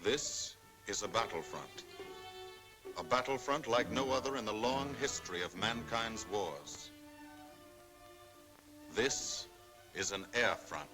This is a battlefront. A battlefront like no other in the long history of mankind's wars. This is an air front.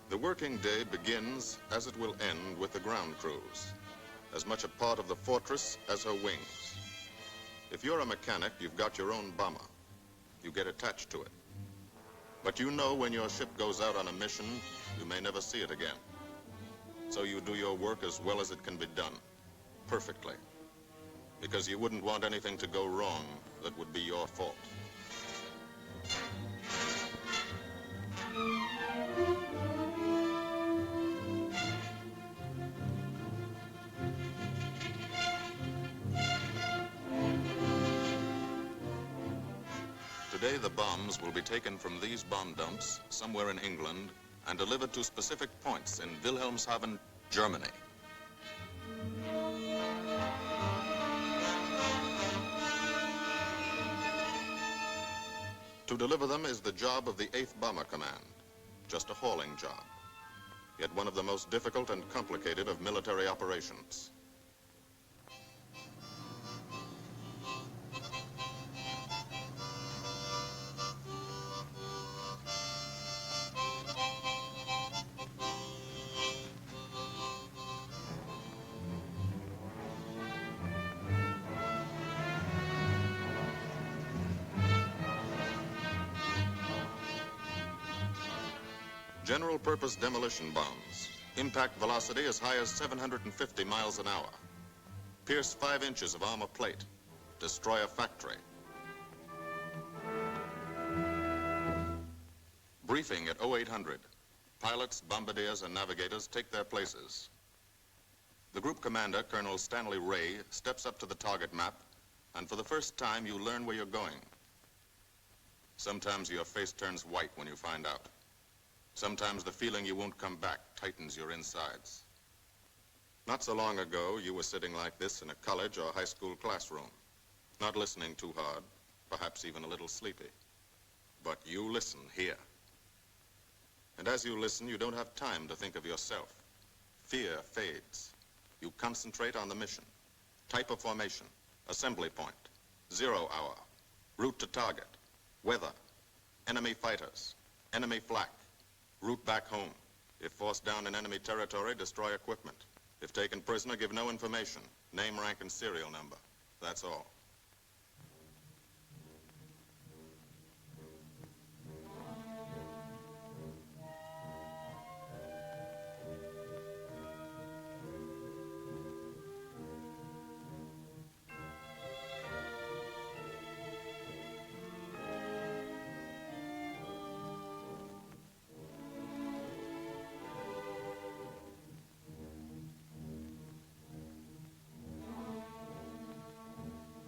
The working day begins, as it will end, with the ground crews, as much a part of the fortress as her wings. If you're a mechanic, you've got your own bomber. You get attached to it. But you know when your ship goes out on a mission, you may never see it again. So you do your work as well as it can be done, perfectly, because you wouldn't want anything to go wrong that would be your fault. Today, the bombs will be taken from these bomb dumps somewhere in England and delivered to specific points in Wilhelmshaven, Germany. To deliver them is the job of the 8th Bomber Command, just a hauling job, yet one of the most difficult and complicated of military operations. General-purpose demolition bombs, impact velocity as high as 750 miles an hour, pierce 5 inches of armor plate, destroy a factory. Briefing at 0800. Pilots, bombardiers, and navigators take their places. The group commander, Colonel Stanley Ray, steps up to the target map, and for the first time, you learn where you're going. Sometimes your face turns white when you find out. Sometimes the feeling you won't come back tightens your insides. Not so long ago, you were sitting like this in a college or high school classroom, not listening too hard, perhaps even a little sleepy. But you listen here. And as you listen, you don't have time to think of yourself. Fear fades. You concentrate on the mission. Type of formation, assembly point, 0 hour, route to target, weather, enemy fighters, enemy flak, route back home. If forced down in enemy territory, destroy equipment. If taken prisoner, give no information. Name, rank, and serial number. That's all.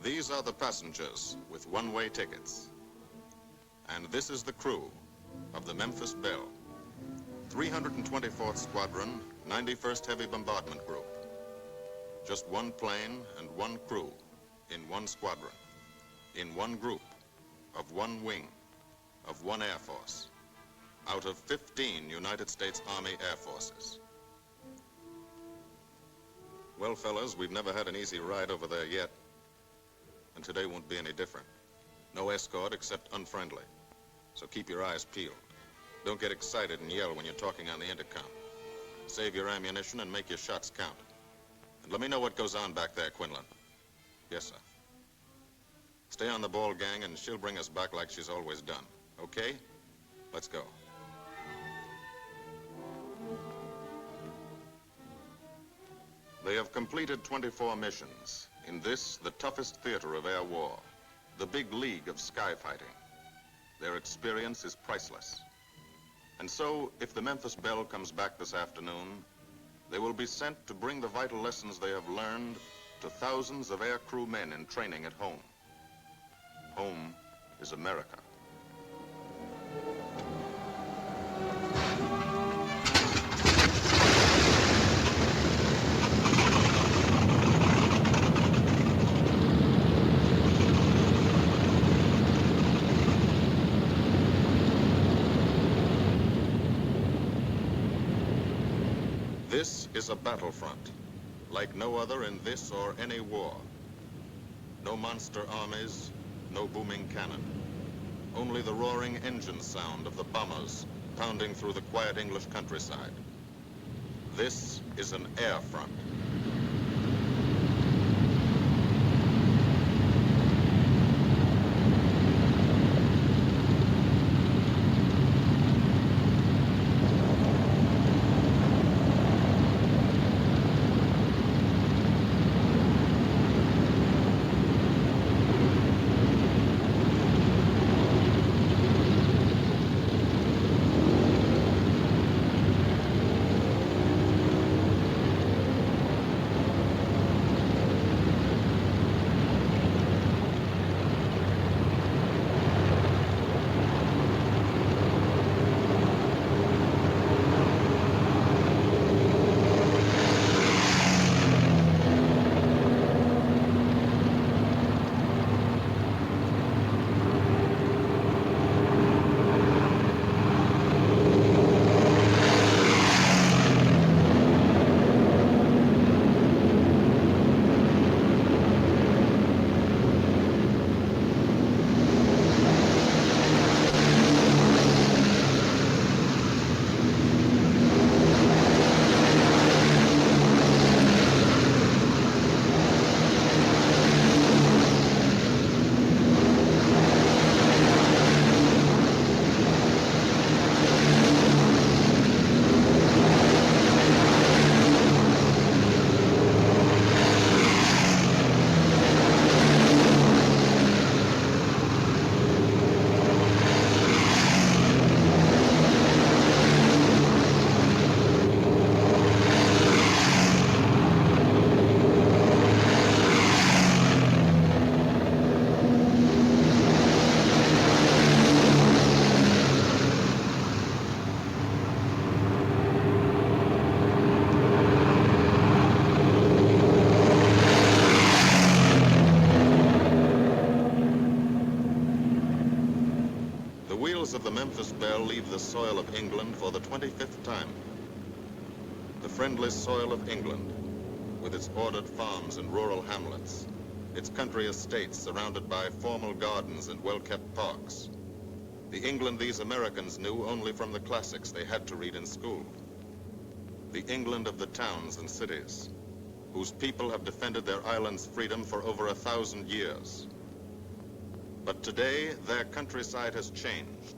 These are the passengers with one-way tickets. And this is the crew of the Memphis Belle, 324th Squadron, 91st Heavy Bombardment Group. Just one plane and one crew in one squadron, in one group, of one wing, of one Air Force, out of 15 United States Army Air Forces. Well, fellas, we've never had an easy ride over there yet. And today won't be any different. No escort except unfriendly. So keep your eyes peeled. Don't get excited and yell when you're talking on the intercom. Save your ammunition and make your shots count. And let me know what goes on back there, Quinlan. Yes, sir. Stay on the ball, gang, and she'll bring us back like she's always done. Okay? Let's go. They have completed 24 missions. In this, the toughest theater of air war, the big league of sky fighting, their experience is priceless. And so, if the Memphis Belle comes back this afternoon, they will be sent to bring the vital lessons they have learned to thousands of aircrew men in training at home. Home is America. This is a battlefront, like no other in this or any war. No monster armies, no booming cannon. Only the roaring engine sound of the bombers pounding through the quiet English countryside. This is an air front. Of the Memphis Belle leave the soil of England for the 25th time. The friendly soil of England, with its ordered farms and rural hamlets, its country estates surrounded by formal gardens and well-kept parks. The England these Americans knew only from the classics they had to read in school. The England of the towns and cities, whose people have defended their island's freedom for over 1,000 years. But today, their countryside has changed.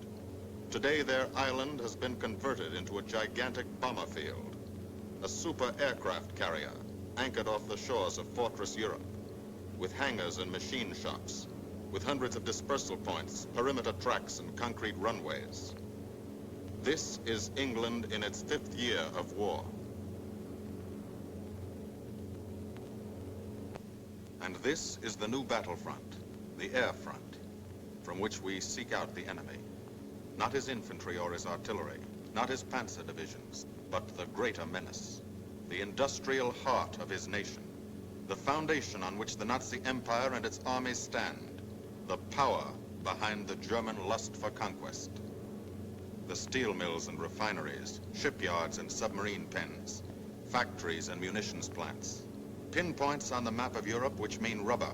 Today, their island has been converted into a gigantic bomber field, a super aircraft carrier anchored off the shores of Fortress Europe, with hangars and machine shops, with hundreds of dispersal points, perimeter tracks, and concrete runways. This is England in its 5th year of war. And this is the new battlefront, the air front, from which we seek out the enemy. Not his infantry or his artillery, not his panzer divisions, but the greater menace, the industrial heart of his nation, the foundation on which the Nazi Empire and its armies stand, the power behind the German lust for conquest. The steel mills and refineries, shipyards and submarine pens, factories and munitions plants, pinpoints on the map of Europe which mean rubber,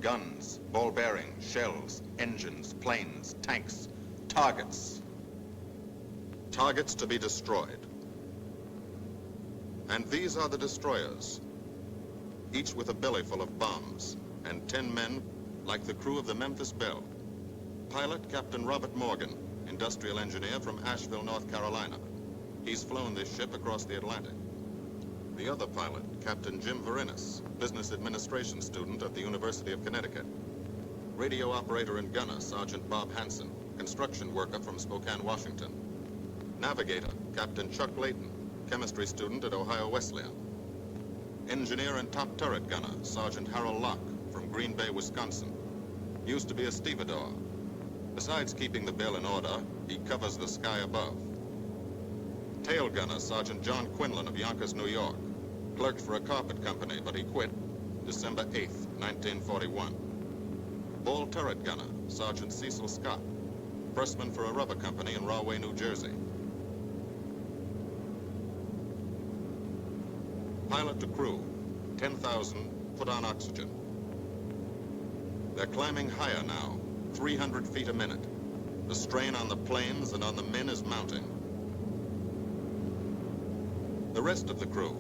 guns, ball bearings, shells, engines, planes, tanks, targets. Targets to be destroyed. And these are the destroyers, each with a belly full of bombs, and 10 men like the crew of the Memphis Belle. Pilot Captain Robert Morgan, industrial engineer from Asheville, North Carolina. He's flown this ship across the Atlantic. The other pilot, Captain Jim Verinis, business administration student at the University of Connecticut. Radio operator and gunner, Sergeant Bob Hansen, construction worker from Spokane, Washington. Navigator, Captain Chuck Layton, chemistry student at Ohio Wesleyan. Engineer and top turret gunner, Sergeant Harold Locke, from Green Bay, Wisconsin. Used to be a stevedore. Besides keeping the Belle in order, he covers the sky above. Tail gunner, Sergeant John Quinlan of Yonkers, New York. Clerked for a carpet company, but he quit December 8th, 1941. Ball turret gunner, Sergeant Cecil Scott. Pressman for a rubber company in Rahway, New Jersey. Pilot to crew, 10,000, put on oxygen. They're climbing higher now, 300 feet a minute. The strain on the planes and on the men is mounting. The rest of the crew,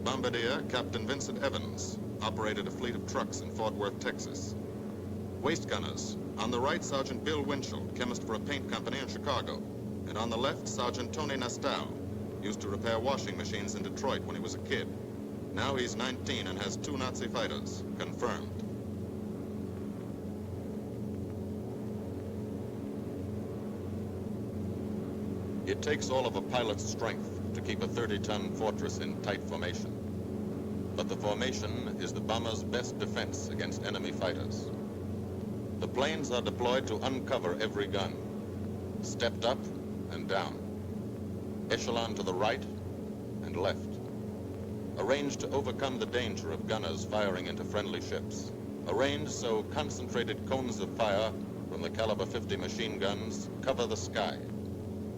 Bombardier Captain Vincent Evans, operated a fleet of trucks in Fort Worth, Texas. Waist gunners, on the right, Sergeant Bill Winchell, chemist for a paint company in Chicago. And on the left, Sergeant Tony Nastal, used to repair washing machines in Detroit when he was a kid. Now he's 19 and has 2 Nazi fighters, confirmed. It takes all of a pilot's strength to keep a 30-ton fortress in tight formation. But the formation is the bomber's best defense against enemy fighters. The planes are deployed to uncover every gun, stepped up and down, echelon to the right and left, arranged to overcome the danger of gunners firing into friendly ships, arranged so concentrated cones of fire from the caliber 50 machine guns cover the sky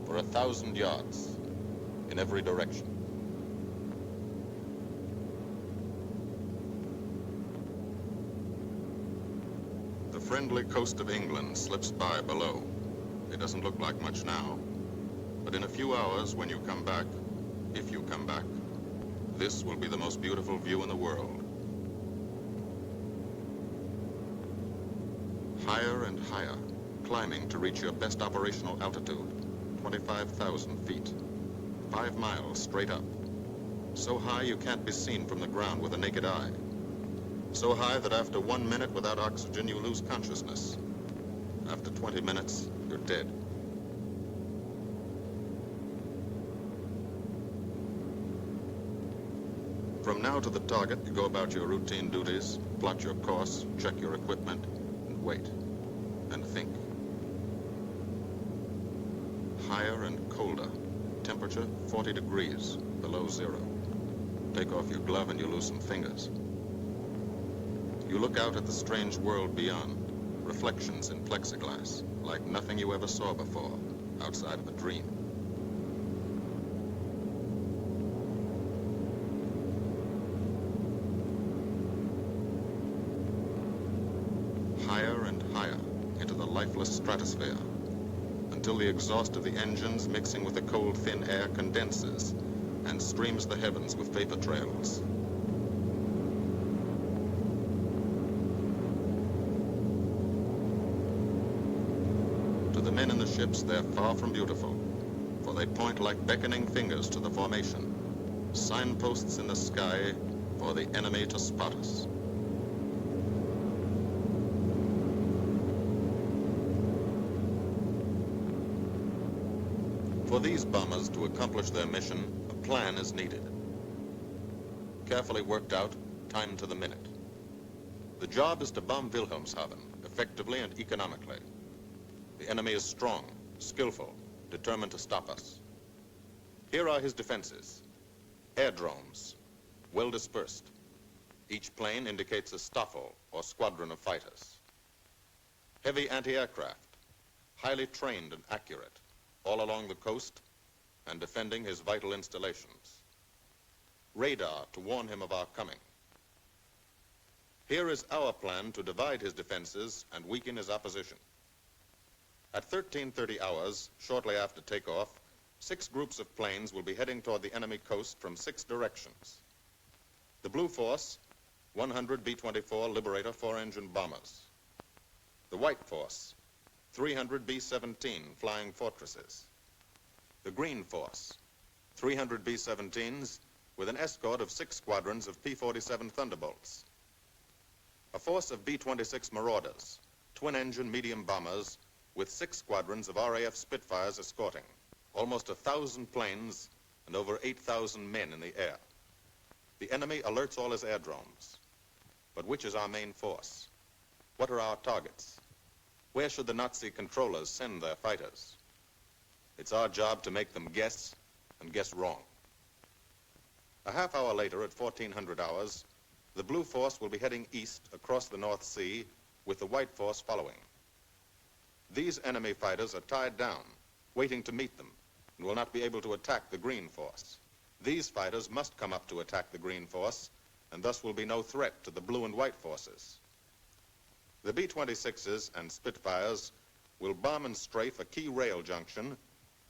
for 1,000 yards in every direction. The friendly coast of England slips by below. It doesn't look like much now, but in a few hours when you come back, if you come back, this will be the most beautiful view in the world. Higher and higher, climbing to reach your best operational altitude, 25,000 feet, 5 miles straight up. So high you can't be seen from the ground with the naked eye. So high that after 1 minute without oxygen, you lose consciousness. After 20 minutes, you're dead. From now to the target, you go about your routine duties, plot your course, check your equipment, and wait, and think. Higher and colder. Temperature 40 degrees, below zero. Take off your glove and you lose some fingers. You look out at the strange world beyond, reflections in plexiglass, like nothing you ever saw before, outside of a dream. Higher and higher into the lifeless stratosphere, until the exhaust of the engines mixing with the cold, thin air condenses and streams the heavens with vapor trails. To the men in the ships, they're far from beautiful, for they point like beckoning fingers to the formation, signposts in the sky for the enemy to spot us. For these bombers to accomplish their mission, a plan is needed. Carefully worked out, timed to the minute. The job is to bomb Wilhelmshaven effectively and economically. The enemy is strong, skillful, determined to stop us. Here are his defenses. Airdromes, well dispersed. Each plane indicates a Stoffel or squadron of fighters. Heavy anti-aircraft, highly trained and accurate, all along the coast and defending his vital installations. Radar to warn him of our coming. Here is our plan to divide his defenses and weaken his opposition. At 13:30 hours, shortly after takeoff, 6 groups of planes will be heading toward the enemy coast from 6 directions. The Blue Force, 100 B-24 Liberator 4-engine bombers. The White Force, 300 B-17 Flying Fortresses. The Green Force, 300 B-17s with an escort of 6 squadrons of P-47 Thunderbolts. A force of B-26 Marauders, twin-engine medium bombers, with 6 squadrons of RAF Spitfires escorting. Almost 1,000 planes and over 8,000 men in the air. The enemy alerts all his aerodromes. But which is our main force? What are our targets? Where should the Nazi controllers send their fighters? It's our job to make them guess, and guess wrong. A half hour later, at 1400 hours, the Blue Force will be heading east across the North Sea, with the White Force following. These enemy fighters are tied down, waiting to meet them, and will not be able to attack the Green Force. These fighters must come up to attack the Green Force, and thus will be no threat to the Blue and White Forces. The B-26s and Spitfires will bomb and strafe a key rail junction,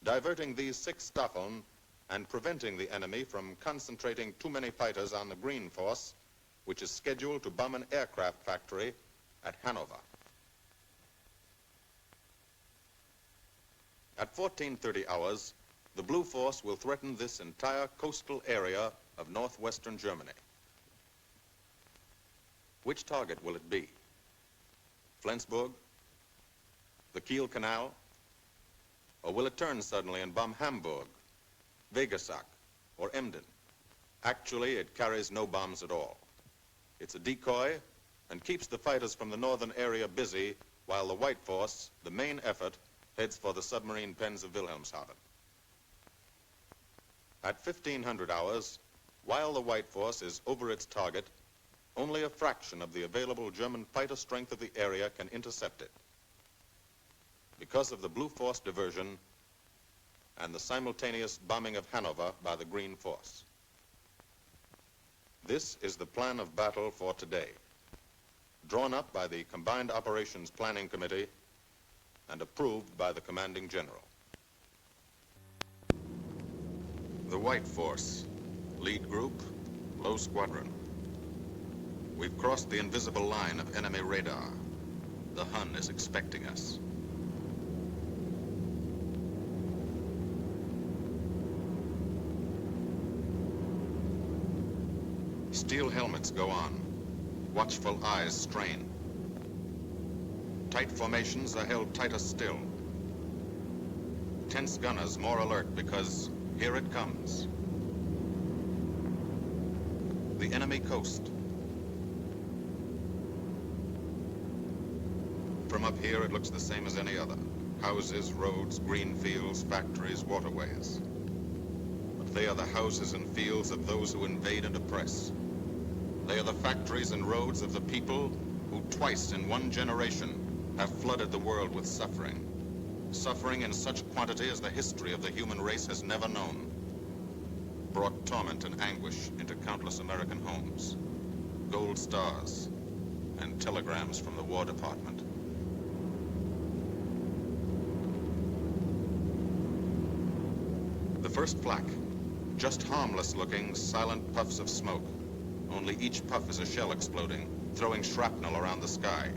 diverting these 6 Staffeln and preventing the enemy from concentrating too many fighters on the Green Force, which is scheduled to bomb an aircraft factory at Hanover. At 1430 hours, the Blue Force will threaten this entire coastal area of northwestern Germany. Which target will it be? Flensburg? The Kiel Canal? Or will it turn suddenly and bomb Hamburg, Wegesack, or Emden? Actually, it carries no bombs at all. It's a decoy and keeps the fighters from the northern area busy while the White Force, the main effort, heads for the submarine pens of Wilhelmshaven. At 1500 hours, while the White Force is over its target, only a fraction of the available German fighter strength of the area can intercept it. Because of the Blue Force diversion and the simultaneous bombing of Hanover by the Green Force. This is the plan of battle for today, drawn up by the Combined Operations Planning Committee and approved by the Commanding General. The White Force, lead group, low squadron. We've crossed the invisible line of enemy radar. The Hun is expecting us. Steel helmets go on. Watchful eyes strain. Tight formations are held tighter still. Tense gunners more alert because here it comes. The enemy coast. From up here, it looks the same as any other. Houses, roads, green fields, factories, waterways. But they are the houses and fields of those who invade and oppress. They are the factories and roads of the people who twice in one generation have flooded the world with suffering. Suffering in such quantity as the history of the human race has never known. Brought torment and anguish into countless American homes. Gold stars and telegrams from the War Department. The first flak, just harmless-looking, silent puffs of smoke. Only each puff is a shell exploding, throwing shrapnel around the sky.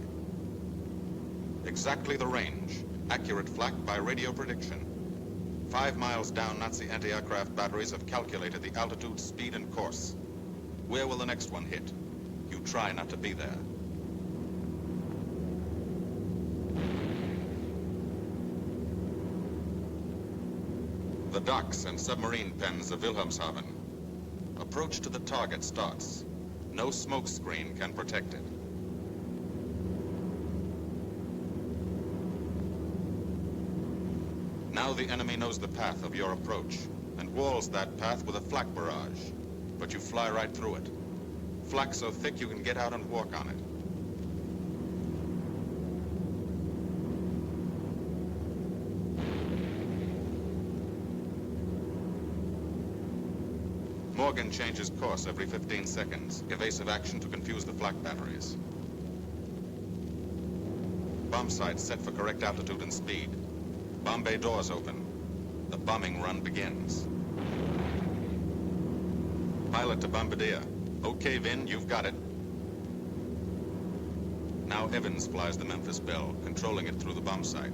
Exactly the range, accurate flak by radio prediction. 5 miles down, Nazi anti-aircraft batteries have calculated the altitude, speed, and course. Where will the next one hit? You try not to be there. The docks and submarine pens of Wilhelmshaven. Approach to the target starts. No smoke screen can protect it. Now the enemy knows the path of your approach and walls that path with a flak barrage, but you fly right through it. Flak so thick you can get out and walk on it. Morgan changes course every 15 seconds. Evasive action to confuse the flak batteries. Bomb sights set for correct altitude and speed. Bomb bay doors open. The bombing run begins. Pilot to bombardier. Okay, Vin, you've got it. Now Evans flies the Memphis Belle, controlling it through the bomb sight.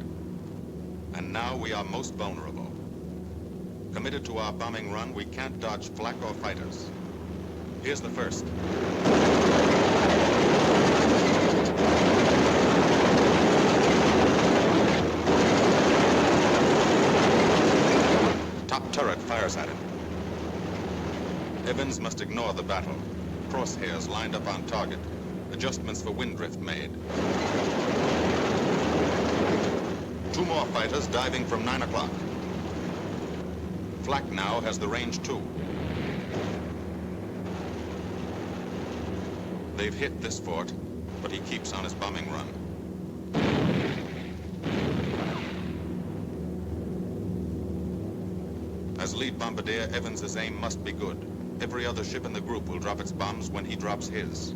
And now we are most vulnerable. Committed to our bombing run, we can't dodge flak or fighters. Here's the first. Top turret fires at him. Evans must ignore the battle. Crosshairs lined up on target. Adjustments for wind drift made. 2 more fighters diving from 9 o'clock. Flak now has the range too. They've hit this fort, but he keeps on his bombing run. As lead bombardier, Evans's aim must be good. Every other ship in the group will drop its bombs when he drops his.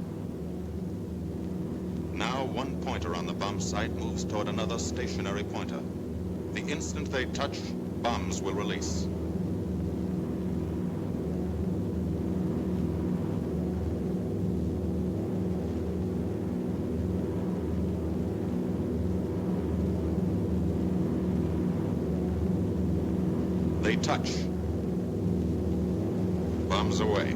Now, one pointer on the bomb site moves toward another stationary pointer. The instant they touch, bombs will release. They touch. Bombs away.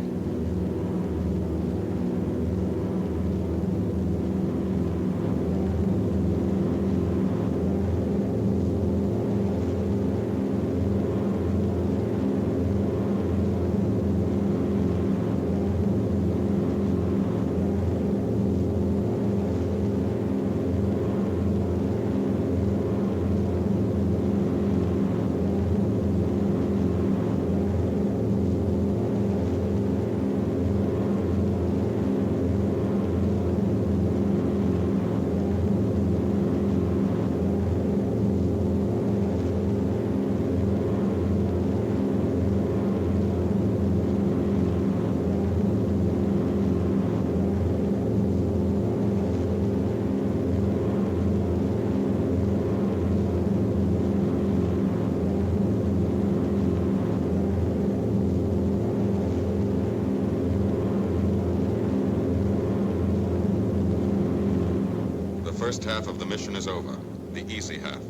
The first half of the mission is over, the easy half.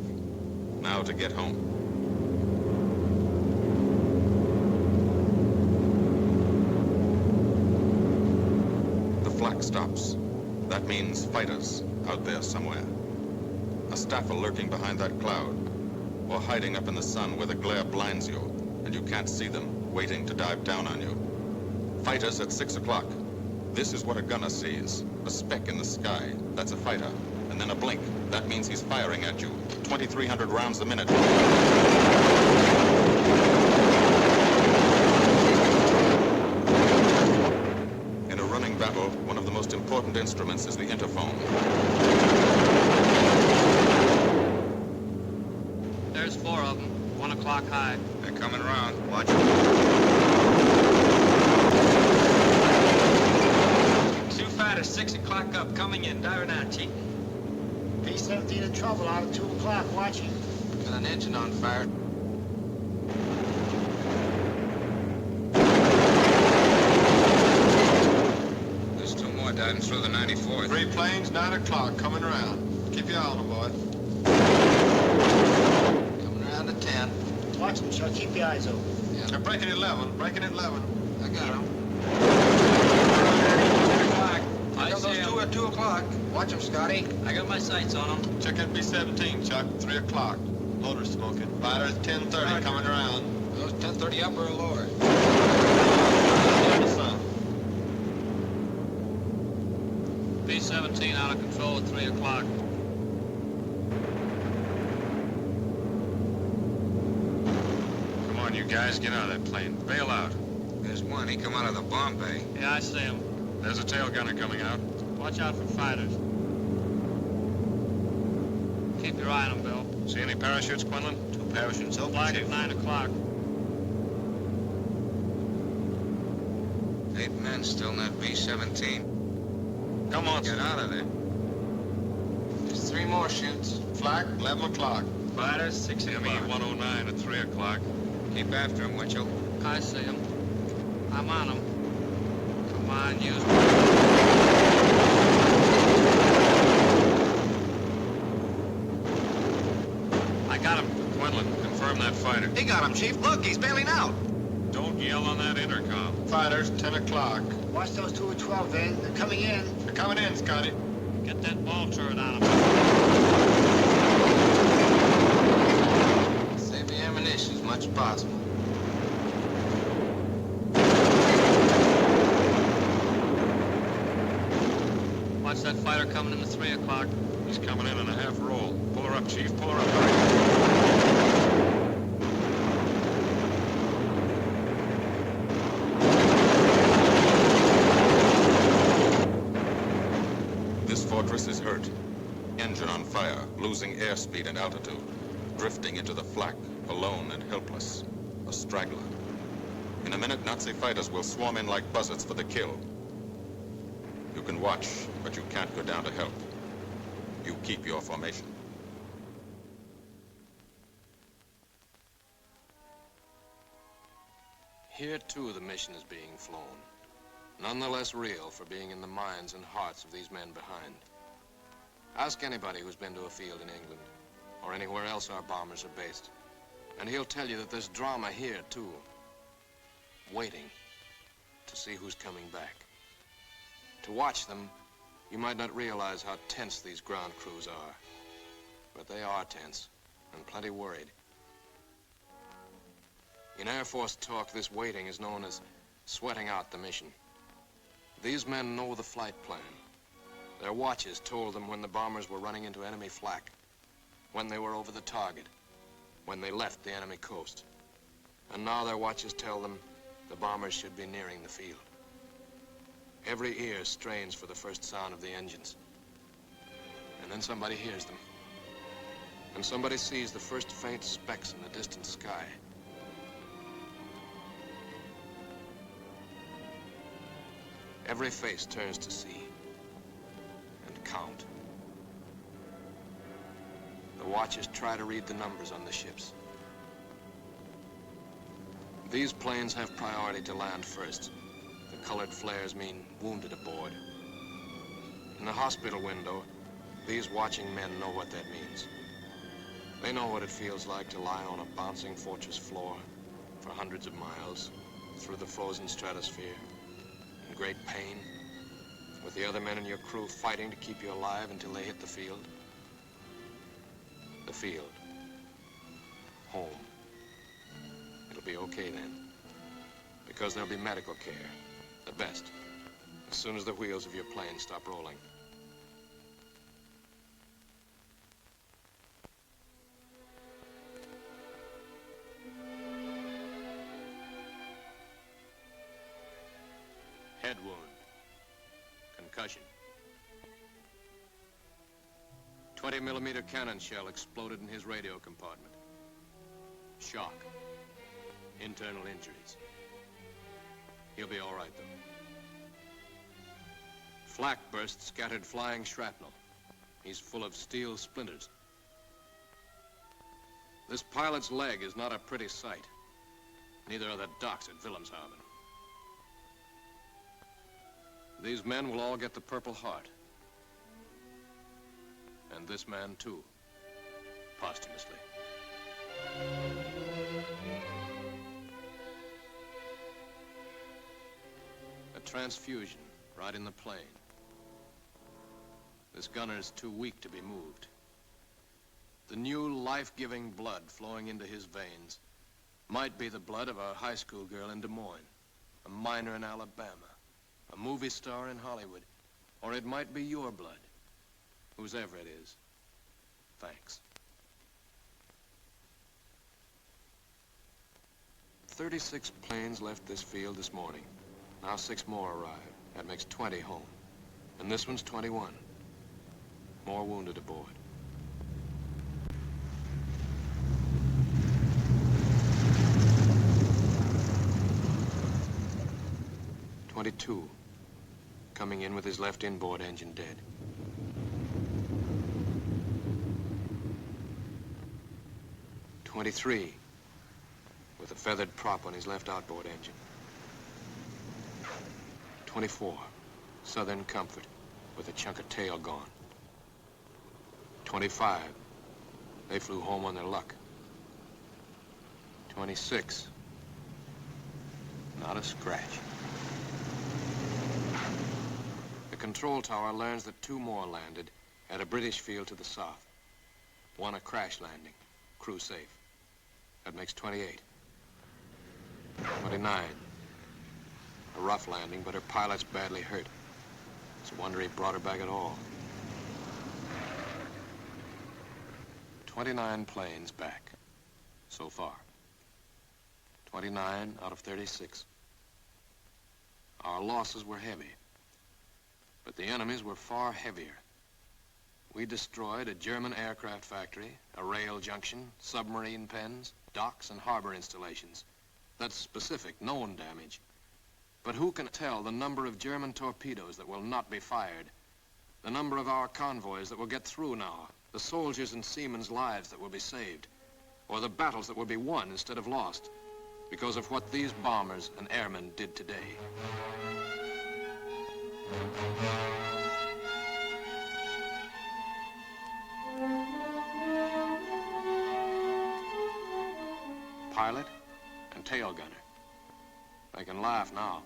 Now to get home. The flak stops. That means fighters out there somewhere. A staffer lurking behind that cloud, or hiding up in the sun where the glare blinds you, and you can't see them, waiting to dive down on you. Fighters at 6 o'clock. This is what a gunner sees. A speck in the sky. That's a fighter. And then a blink. That means he's firing at you. 2,300 rounds a minute. In a running battle, one of the most important instruments is the interphone. There's 4 of them. 1 o'clock high. They're coming around. Watch it. 2 fighters, 6 o'clock up, coming in. Diving out, Chief. B-17 in trouble out at 2 o'clock, watching. Got an engine on fire. There's 2 more diving through the 94th. 3 planes, 9 o'clock, coming around. Keep your eye on them, boy. Coming around to 10. Watch them, Chuck. Keep your eyes open. Yeah. They're breaking 11, breaking 11. I got them. I got those 2 at 2 o'clock. Watch them, Scotty. I got my sights on them. Check that B-17, Chuck, 3 o'clock. Loader's smoking. Fighter at 10:30, coming around. Those 10:30 upper or lower? In the sun. B-17 out of control at 3 o'clock. Come on, you guys, get out of that plane. Bail out. There's one. He come out of the bomb bay. Yeah, I see him. There's a tail gunner coming out. Watch out for fighters. Keep your eye on them, Bill. See any parachutes, Quinlan? 2 parachutes open. Flag at 9 o'clock. 8 men still in that B-17. Come on, Get out of there. There's 3 more chutes. Flak, 11 o'clock. Fighters, 6 o'clock. ME-109 at 3 o'clock. Keep after him, Winchell. I see him. I'm on him. Come on, use I got him. Quinlan, confirm that. that fighter. He got him, Chief. Look, he's bailing out. Don't yell on that intercom. Fighters, 10 o'clock. Watch those 2 at 12, Van. They're coming in. They're coming in, Scotty. Get that ball turret on him. Save the ammunition as much as possible. Watch that fighter coming in the 3 o'clock. He's coming in a half roll. Pull her up, Chief. Pull her up. This fortress is hurt. Engine on fire, losing airspeed and altitude, drifting into the flak, alone and helpless. A straggler. In a minute, Nazi fighters will swarm in like buzzards for the kill. You can watch, but you can't go down to help. You keep your formation. Here, too, the mission is being flown. None the less real for being in the minds and hearts of these men behind. Ask anybody who's been to a field in England, or anywhere else our bombers are based, and he'll tell you that there's drama here, too. Waiting to see who's coming back. To watch them, you might not realize how tense these ground crews are. But they are tense, and plenty worried. In Air Force talk, this waiting is known as sweating out the mission. These men know the flight plan. Their watches told them when the bombers were running into enemy flak, when they were over the target, when they left the enemy coast. And now their watches tell them the bombers should be nearing the field. Every ear strains for the first sound of the engines. And then somebody hears them. And somebody sees the first faint specks in the distant sky. Every face turns to see and count. The watchers try to read the numbers on the ships. These planes have priority to land first. The colored flares mean wounded aboard. In the hospital window, these watching men know what that means. They know what it feels like to lie on a bouncing fortress floor for hundreds of miles through the frozen stratosphere in great pain, with the other men in your crew fighting to keep you alive until they hit the field. The field. Home. It'll be okay then, because there'll be medical care. The best, as soon as the wheels of your plane stop rolling. Head wound. Concussion. 20-millimeter cannon shell exploded in his radio compartment. Shock. Internal injuries. He'll be all right, though. Flak burst scattered flying shrapnel. He's full of steel splinters. This pilot's leg is not a pretty sight. Neither are the docks at Wilhelmshaven. These men will all get the Purple Heart. And this man, too, posthumously. A transfusion right in the plane. This gunner's too weak to be moved. The new life-giving blood flowing into his veins might be the blood of a high school girl in Des Moines, a miner in Alabama, a movie star in Hollywood, or it might be your blood, whosever it is. Thanks. 36 planes left this field this morning. Now 6 more arrive. That makes 20 home. And this one's 21. More wounded aboard. "22, coming in with his left inboard engine dead. 23, with a feathered prop on his left outboard engine. 24, Southern Comfort, with a chunk of tail gone. 25, they flew home on their luck. 26. Not a scratch. The control tower learns that 2 more landed at a British field to the south. 1 a crash landing, crew safe. That makes 28. 29. A rough landing, but her pilot's badly hurt. It's a wonder he brought her back at all. 29 planes back, so far. 29 out of 36. Our losses were heavy, but the enemy's were far heavier. We destroyed a German aircraft factory, a rail junction, submarine pens, docks, and harbor installations. That's specific, known damage. But who can tell the number of German torpedoes that will not be fired, the number of our convoys that will get through now, the soldiers' and seamen's lives that will be saved, or the battles that will be won instead of lost because of what these bombers and airmen did today. Pilot and tail gunner. They can laugh now.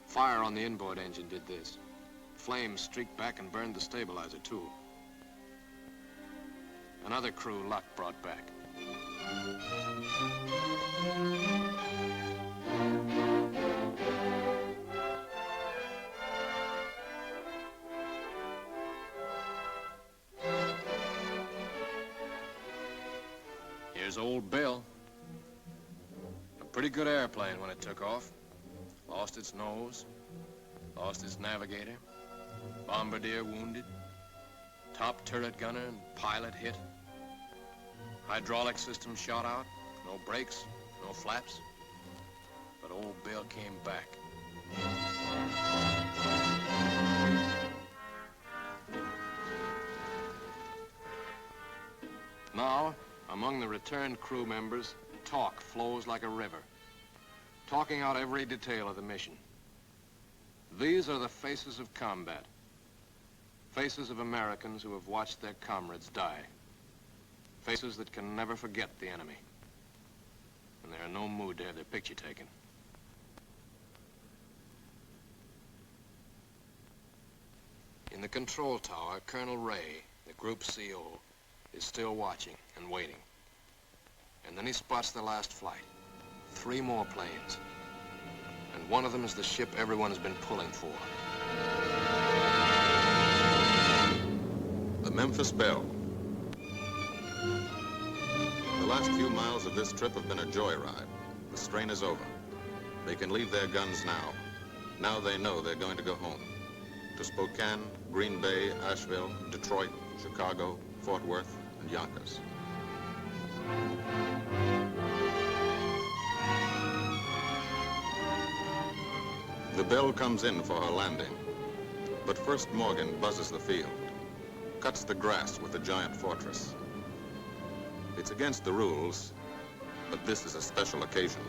Fire on the inboard engine did this. Flames streaked back and burned the stabilizer, too. Another crew luck brought back. Here's old Bill. A pretty good airplane when it took off. Lost its nose, lost its navigator, bombardier wounded, top turret gunner and pilot hit, hydraulic system shot out, no brakes, no flaps, but old Bill came back. Now, among the returned crew members, talk flows like a river, talking out every detail of the mission. These are the faces of combat, faces of Americans who have watched their comrades die, faces that can never forget the enemy, and they're in no mood to have their picture taken. In the control tower, Colonel Ray, the group CO, is still watching and waiting. And then he spots the last flight. 3 more planes. And one of them is the ship everyone has been pulling for. The Memphis Belle. The last few miles of this trip have been a joyride. The strain is over. They can leave their guns now. Now they know they're going to go home. To Spokane, Green Bay, Asheville, Detroit, Chicago, Fort Worth, and Yonkers. The Belle comes in for her landing, but first Morgan buzzes the field, cuts the grass with the giant fortress. It's against the rules, but this is a special occasion.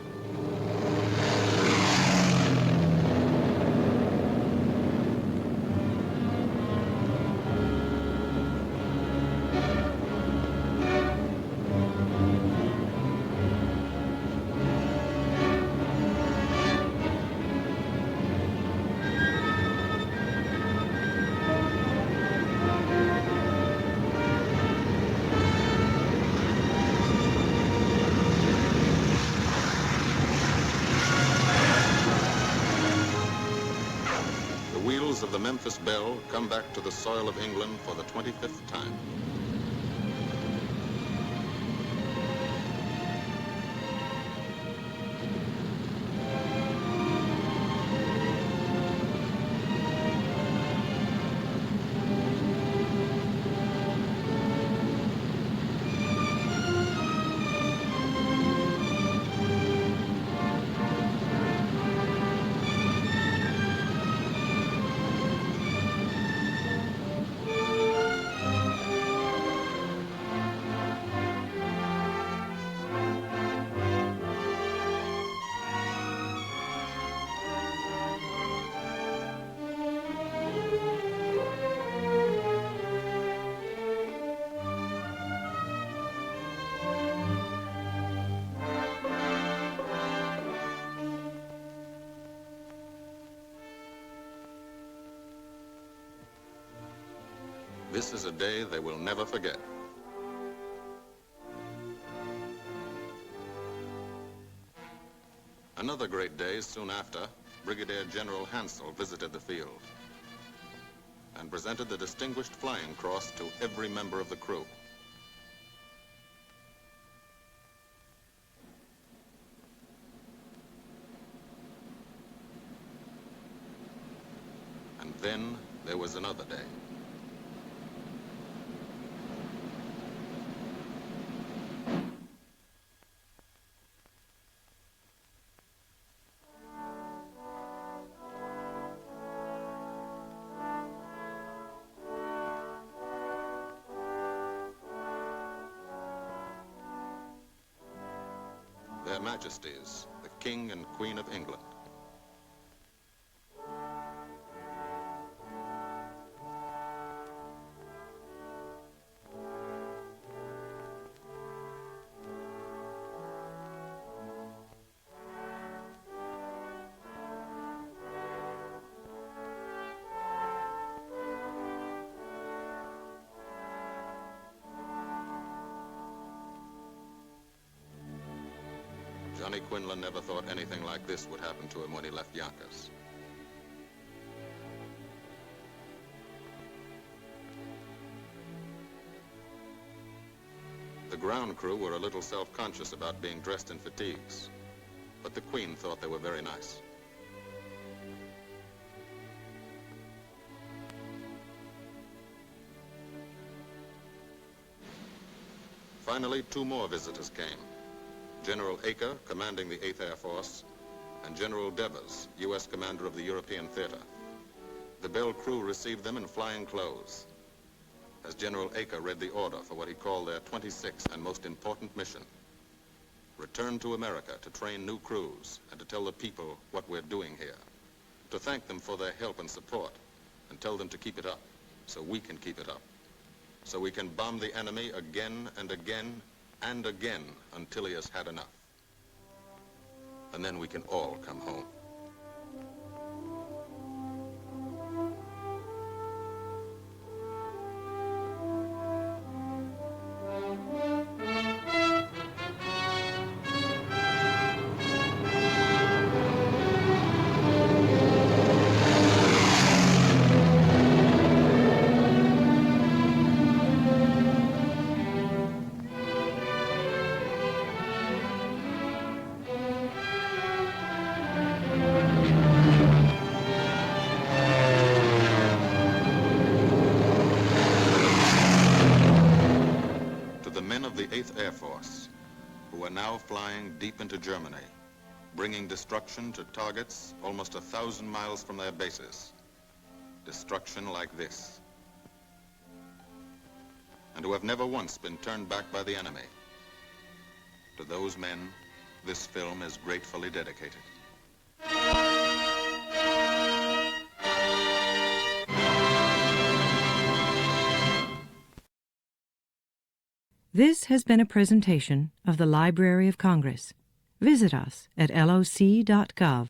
Of the Memphis Belle come back to the soil of England for the 25th time. This is a day they will never forget. Another great day soon after, Brigadier General Hansel visited the field and presented the Distinguished Flying Cross to every member of the crew. And then there was another day. Their Majesties, the King and Queen of England. Johnny Quinlan never thought anything like this would happen to him when he left Yonkers. The ground crew were a little self-conscious about being dressed in fatigues, but the Queen thought they were very nice. Finally, two more visitors came. General Acre, commanding the 8th Air Force, and General Devers, U.S. commander of the European Theater. The Belle crew received them in flying clothes, as General Acre read the order for what he called their 26th and most important mission: return to America to train new crews and to tell the people what we're doing here, to thank them for their help and support, and tell them to keep it up so we can keep it up, so we can bomb the enemy again and again and again until he has had enough. And then we can all come home. The 8th Air Force, who are now flying deep into Germany, bringing destruction to targets almost 1,000 miles from their bases. Destruction like this. And who have never once been turned back by the enemy. To those men, this film is gratefully dedicated. This has been a presentation of the Library of Congress. Visit us at loc.gov.